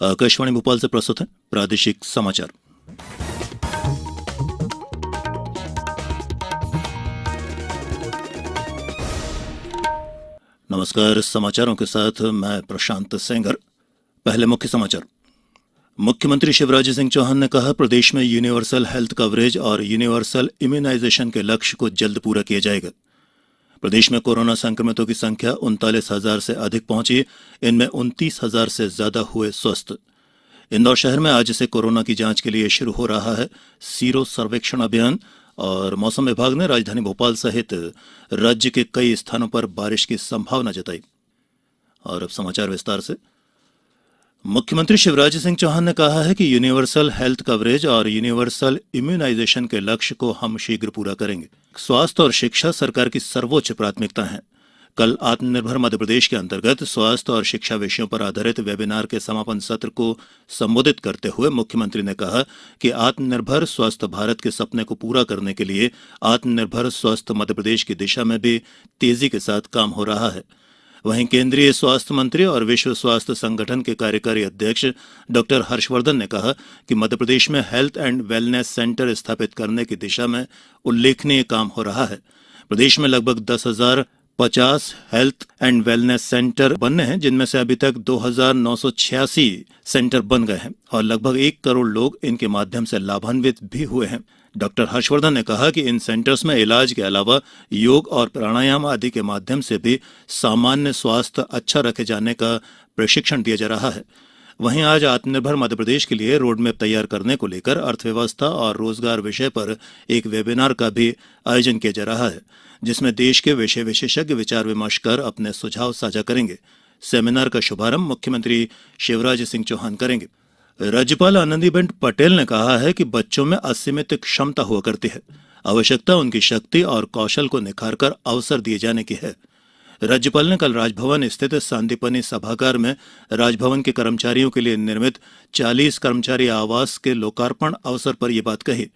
आकाशवाणी भोपाल से प्रस्तुत है प्रादेशिक समाचार। नमस्कार, समाचारों के साथ मैं प्रशांत सेंगर। पहले मुख्य समाचार। मुख्यमंत्री शिवराज सिंह चौहान ने कहा, प्रदेश में यूनिवर्सल हेल्थ कवरेज और यूनिवर्सल इम्यूनाइजेशन के लक्ष्य को जल्द पूरा किया जाएगा। प्रदेश में कोरोना संक्रमितों की संख्या 39,000 से अधिक पहुंची। इनमें 29,000 से ज्यादा हुए स्वस्थ। इंदौर शहर में आज से कोरोना की जांच के लिए शुरू हो रहा है सीरो सर्वेक्षण अभियान। और मौसम विभाग ने राजधानी भोपाल सहित राज्य के कई स्थानों पर बारिश की संभावना जताई। और अब समाचार विस्तार से। मुख्यमंत्री शिवराज सिंह चौहान ने कहा है कि यूनिवर्सल हेल्थ कवरेज और यूनिवर्सल इम्यूनाइजेशन के लक्ष्य को हम शीघ्र पूरा करेंगे। स्वास्थ्य और शिक्षा सरकार की सर्वोच्च प्राथमिकता है। कल आत्मनिर्भर मध्यप्रदेश के अंतर्गत स्वास्थ्य और शिक्षा विषयों पर आधारित वेबिनार के समापन सत्र को संबोधित करते हुए मुख्यमंत्री ने कहा कि आत्मनिर्भर स्वस्थ भारत के सपने को पूरा करने के लिए आत्मनिर्भर स्वस्थ मध्यप्रदेश की दिशा में भी तेजी के साथ काम हो रहा है। वहीं केंद्रीय स्वास्थ्य मंत्री और विश्व स्वास्थ्य संगठन के कार्यकारी अध्यक्ष डॉक्टर हर्षवर्धन ने कहा कि मध्यप्रदेश में हेल्थ एंड वेलनेस सेंटर स्थापित करने की दिशा में उल्लेखनीय काम हो रहा है। प्रदेश में लगभग 10,050 हेल्थ एंड वेलनेस सेंटर बनने हैं, जिनमें से अभी तक 2,986 सेंटर बन गए हैं और लगभग 1 करोड़ लोग इनके माध्यम से लाभान्वित भी हुए हैं। डॉक्टर हर्षवर्धन ने कहा कि इन सेंटर्स में इलाज के अलावा योग और प्राणायाम आदि के माध्यम से भी सामान्य स्वास्थ्य अच्छा रखे जाने का प्रशिक्षण दिया जा रहा है। वहीं आज आत्मनिर्भर मध्यप्रदेश के लिए रोडमैप तैयार करने को लेकर अर्थव्यवस्था और रोजगार विषय पर एक वेबिनार का भी आयोजन किया जा रहा है, जिसमें देश के विषय विशेषज्ञ विचार विमर्श कर अपने सुझाव साझा करेंगे। सेमिनार का शुभारंभ मुख्यमंत्री शिवराज सिंह चौहान करेंगे। राज्यपाल आनंदीबेन पटेल ने कहा है कि बच्चों में असीमित क्षमता हुआ करती है, आवश्यकता उनकी शक्ति और कौशल को निखारकर अवसर दिए जाने की है। राज्यपाल ने कल राजभवन स्थित सांदीपनि सभागार में राजभवन के कर्मचारियों के लिए निर्मित 40 कर्मचारी आवास के लोकार्पण अवसर पर यह बात कही।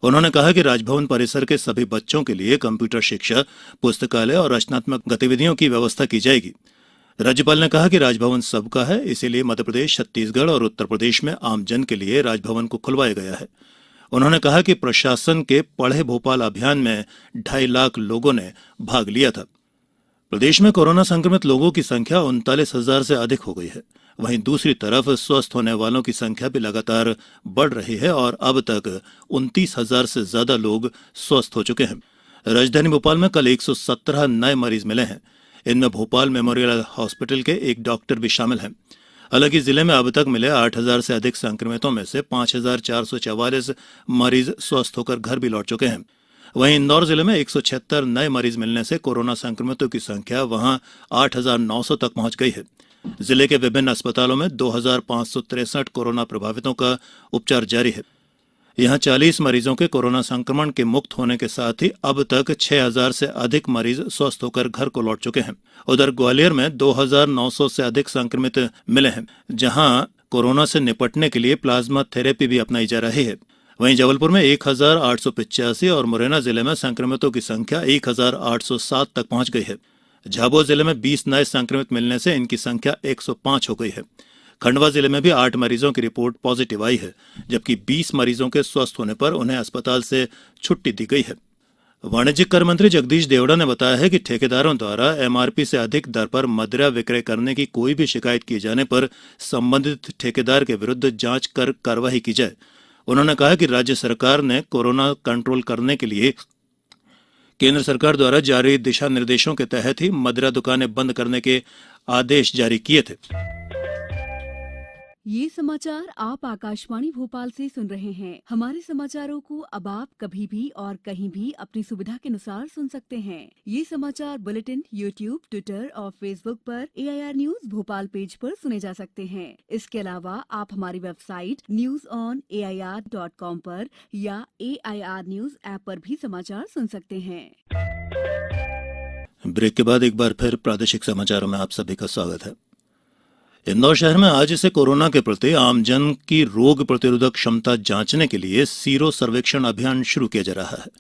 उन्होंने कहा कि राजभवन परिसर के सभी बच्चों के लिए कंप्यूटर शिक्षा, पुस्तकालय और रचनात्मक गतिविधियों की व्यवस्था की जाएगी। राज्यपाल ने कहा कि राजभवन सबका है, इसीलिए मध्यप्रदेश, छत्तीसगढ़ और उत्तर प्रदेश में आमजन के लिए राजभवन को खुलवाया गया है। उन्होंने कहा कि प्रशासन के पढ़े भोपाल अभियान में 2.5 लाख लोगों ने भाग लिया था। प्रदेश में कोरोना संक्रमित लोगों की संख्या 39,000 से अधिक हो गई है। वहीं दूसरी तरफ स्वस्थ होने वालों की संख्या भी लगातार बढ़ रही है और अब तक 29,000 से ज्यादा लोग स्वस्थ हो चुके हैं। राजधानी भोपाल में कल 117 नए मरीज मिले हैं। इनमें भोपाल मेमोरियल हॉस्पिटल के एक डॉक्टर भी शामिल हैं। हालांकि जिले में अब तक मिले 8,000 से अधिक संक्रमितों में से 5,444 मरीज स्वस्थ होकर घर भी लौट चुके हैं। वहीं इंदौर जिले में 176 नए मरीज मिलने से कोरोना संक्रमितों की संख्या वहां 8,900 तक पहुंच गई है। जिले के विभिन्न अस्पतालों में 2,563 कोरोना प्रभावितों का उपचार जारी है। यहां 40 मरीजों के कोरोना संक्रमण के मुक्त होने के साथ ही अब तक 6,000 से अधिक मरीज स्वस्थ होकर घर को लौट चुके हैं। उधर ग्वालियर में 2,900 से अधिक संक्रमित मिले हैं, जहां कोरोना से निपटने के लिए प्लाज्मा थेरेपी भी अपनाई जा रही है। वहीं जबलपुर में 1,885 और मुरैना जिले में संक्रमितों की संख्या 1,807 तक पहुंच गई है। झाबुआ जिले में 20 नए संक्रमित मिलने से इनकी संख्या 105 हो गई है। खंडवा जिले में भी 8 मरीजों की रिपोर्ट पॉजिटिव आई है, जबकि 20 मरीजों के स्वस्थ होने पर उन्हें अस्पताल से छुट्टी दी गई है। वाणिज्यिक कर मंत्री जगदीश देवड़ा ने बताया है कि ठेकेदारों द्वारा एमआरपी से अधिक दर पर मदिरा विक्रय करने की कोई भी शिकायत किए जाने पर संबंधित ठेकेदार के विरुद्ध जांच कर कार्रवाई की जाए। उन्होंने कहा कि राज्य सरकार ने कोरोना कंट्रोल करने के लिए केंद्र सरकार द्वारा जारी दिशा निर्देशों के तहत ही मदिरा दुकानें बंद करने के आदेश जारी किए थे। ये समाचार आप आकाशवाणी भोपाल से सुन रहे हैं। हमारे समाचारों को अब आप कभी भी और कहीं भी अपनी सुविधा के अनुसार सुन सकते हैं। ये समाचार बुलेटिन यूट्यूब, ट्विटर और फेसबुक पर AIR न्यूज भोपाल पेज पर सुने जा सकते हैं। इसके अलावा आप हमारी वेबसाइट newsonair.com पर या AIR न्यूज ऐप पर भी समाचार सुन सकते हैं। ब्रेक के बाद एक बार फिर प्रादेशिक समाचारों में आप सभी का स्वागत है। इंदौर शहर में आज से कोरोना के प्रति आमजन की रोग प्रतिरोधक क्षमता जांचने के लिए सीरो सर्वेक्षण अभियान शुरू किया जा रहा है।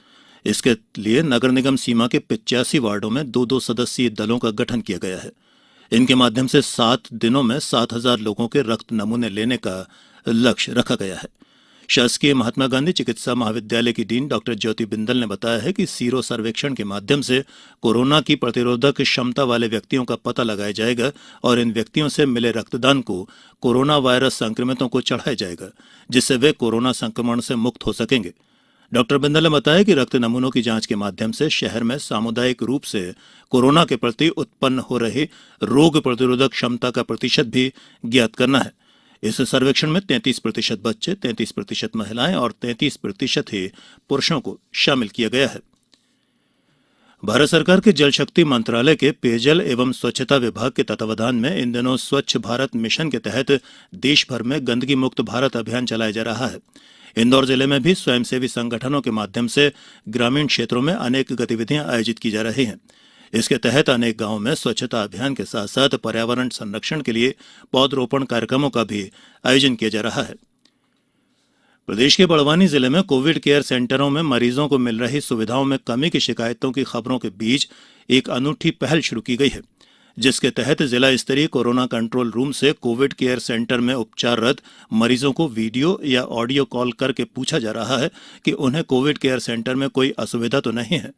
इसके लिए नगर निगम सीमा के 85 वार्डों में 2-2 सदस्यीय दलों का गठन किया गया है। इनके माध्यम से 7 दिनों में 7,000 लोगों के रक्त नमूने लेने का लक्ष्य रखा गया है। शासकीय महात्मा गांधी चिकित्सा महाविद्यालय की डीन डॉक्टर ज्योति बिंदल ने बताया है कि सीरो सर्वेक्षण के माध्यम से कोरोना की प्रतिरोधक क्षमता वाले व्यक्तियों का पता लगाया जाएगा और इन व्यक्तियों से मिले रक्तदान को कोरोना वायरस संक्रमितों को चढ़ाया जाएगा, जिससे वे कोरोना संक्रमण से मुक्त हो सकेंगे। डॉक्टर बिंदल ने बताया कि रक्त नमूनों की जांच के माध्यम से शहर में सामुदायिक रूप से कोरोना के प्रति उत्पन्न हो रही रोग प्रतिरोधक क्षमता का प्रतिशत भी ज्ञात करना है। इस सर्वेक्षण में 33% बच्चे, 33% महिलाएं और 33% ही पुरुषों को शामिल किया गया है। भारत सरकार के जल शक्ति मंत्रालय के पेयजल एवं स्वच्छता विभाग के तत्वावधान में इन दिनों स्वच्छ भारत मिशन के तहत देश भर में गंदगी मुक्त भारत अभियान चलाया जा रहा है। इंदौर जिले में भी स्वयंसेवी संगठनों के माध्यम से ग्रामीण क्षेत्रों में अनेक गतिविधियां आयोजित की जा रही हैं। इसके तहत अनेक गांवों में स्वच्छता अभियान के साथ साथ पर्यावरण संरक्षण के लिए पौधरोपण कार्यक्रमों का भी आयोजन किया जा रहा है। प्रदेश के बड़वानी जिले में कोविड केयर सेंटरों में मरीजों को मिल रही सुविधाओं में कमी की शिकायतों की खबरों के बीच एक अनूठी पहल शुरू की गई है, जिसके तहत जिला स्तरीय कोरोना कंट्रोल रूम से कोविड केयर सेंटर में उपचाररत मरीजों को वीडियो या ऑडियो कॉल करके पूछा जा रहा है कि उन्हें कोविड केयर सेंटर में कोई असुविधा तो नहीं है।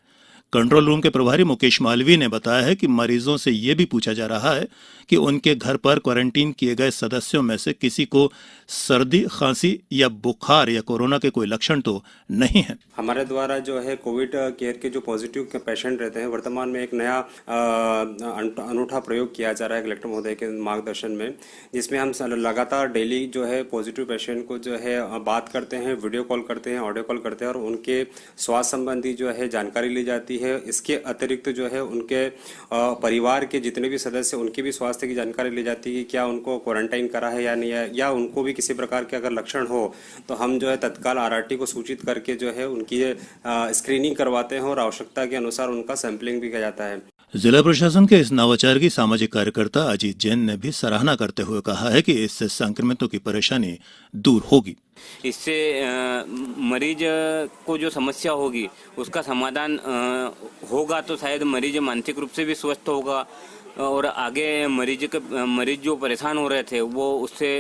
कंट्रोल रूम के प्रभारी मुकेश मालवी ने बताया है कि मरीजों से यह भी पूछा जा रहा है कि उनके घर पर क्वारंटीन किए गए सदस्यों में से किसी को सर्दी, खांसी या बुखार या कोरोना के कोई लक्षण तो नहीं है। हमारे द्वारा जो है कोविड केयर के जो पॉजिटिव पेशेंट रहते हैं, वर्तमान में एक नया अनूठा प्रयोग किया जा रहा है कलेक्टर महोदय के मार्गदर्शन में, जिसमें हम लगातार डेली जो है पॉजिटिव पेशेंट को जो है बात करते हैं, वीडियो कॉल करते हैं, ऑडियो कॉल करते हैं और उनके स्वास्थ्य संबंधी जो है जानकारी ली जाती है। इसके अतिरिक्त जो है उनके परिवार के जितने भी सदस्य उनकी भी स्वास्थ्य की जानकारी ली जाती है कि क्या उनको क्वारंटाइन करा है या नहीं है, या उनको भी किसी प्रकार के अगर लक्षण हो तो हम जो है तत्काल आरआरटी को सूचित करके जो है उनकी स्क्रीनिंग करवाते हैं और आवश्यकता के अनुसार उनका सैंपलिंग भी किया जाता है। जिला प्रशासन के इस नवाचार की सामाजिक कार्यकर्ता अजीत जैन ने भी सराहना करते हुए कहा है कि इससे संक्रमितों की परेशानी दूर होगी। इससे मरीज को जो समस्या होगी उसका समाधान होगा तो शायद मरीज मानसिक रूप से भी स्वस्थ होगा और आगे मरीज जो परेशान हो रहे थे वो उससे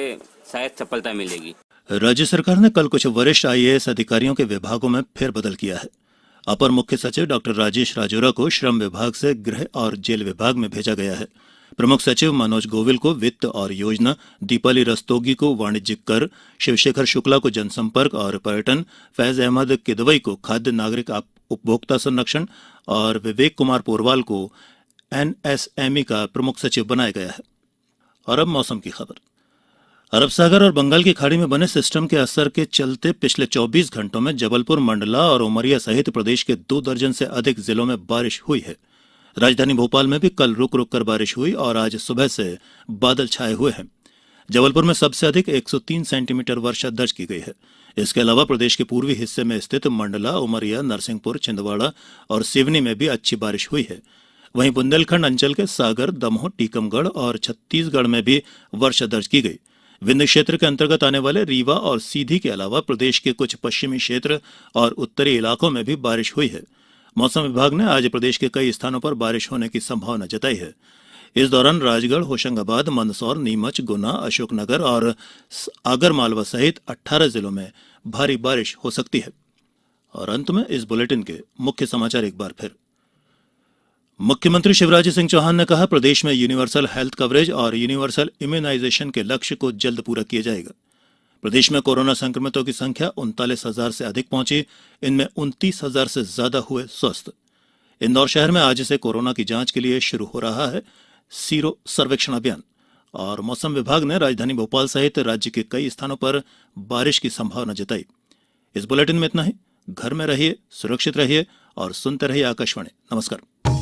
शायद सफलता मिलेगी। राज्य सरकार ने कल कुछ वरिष्ठ आईएएस अधिकारियों के विभागों में फेरबदल किया है। अपर मुख्य सचिव डॉक्टर राजेश राजौरा को श्रम विभाग से गृह और जेल विभाग में भेजा गया है। प्रमुख सचिव मनोज गोविल को वित्त और योजना, दीपाली रस्तोगी को वाणिज्यिक कर, शिवशेखर शुक्ला को जनसंपर्क और पर्यटन, फैज अहमद किदवई को खाद्य नागरिक उपभोक्ता संरक्षण और विवेक कुमार पोरवाल को एनएसएमई का प्रमुख सचिव बनाया गया है। और अब मौसम की खबर। अरब सागर और बंगाल की खाड़ी में बने सिस्टम के असर के चलते पिछले 24 घंटों में जबलपुर, मंडला और उमरिया सहित प्रदेश के 2 दर्जन से अधिक जिलों में बारिश हुई है। राजधानी भोपाल में भी कल रुक रुक कर बारिश हुई और आज सुबह से बादल छाए हुए हैं। जबलपुर में सबसे अधिक 103 सेंटीमीटर वर्षा दर्ज की गई है। इसके अलावा प्रदेश के पूर्वी हिस्से में स्थित मंडला, उमरिया, नरसिंहपुर, छिंदवाड़ा और सिवनी में भी अच्छी बारिश हुई है। वहीं बुंदेलखंड अंचल के सागर, दमोह, टीकमगढ़ और छत्तीसगढ़ में भी वर्षा दर्ज की गई। विंध्य क्षेत्र के अंतर्गत आने वाले रीवा और सीधी के अलावा प्रदेश के कुछ पश्चिमी क्षेत्र और उत्तरी इलाकों में भी बारिश हुई है। मौसम विभाग ने आज प्रदेश के कई स्थानों पर बारिश होने की संभावना जताई है। इस दौरान राजगढ़, होशंगाबाद, मंदसौर, नीमच, गुना, अशोकनगर और आगर मालवा सहित 18 जिलों में भारी बारिश हो सकती है। और अंत में इस बुलेटिन के मुख्य समाचार एक बार फिर। मुख्यमंत्री शिवराज सिंह चौहान ने कहा, प्रदेश में यूनिवर्सल हेल्थ कवरेज और यूनिवर्सल इम्यूनाइजेशन के लक्ष्य को जल्द पूरा किया जाएगा। प्रदेश में कोरोना संक्रमितों की संख्या 39,000 से अधिक पहुंची। इनमें 29,000 से ज्यादा हुए स्वस्थ। इंदौर शहर में आज से कोरोना की जांच के लिए शुरू हो रहा है सीरो सर्वेक्षण अभियान। और मौसम विभाग ने राजधानी भोपाल सहित राज्य के कई स्थानों पर बारिश की संभावना जताई। इस बुलेटिन में इतना ही। घर में रहिए, सुरक्षित रहिए और सुनते रहिए आकाशवाणी। नमस्कार।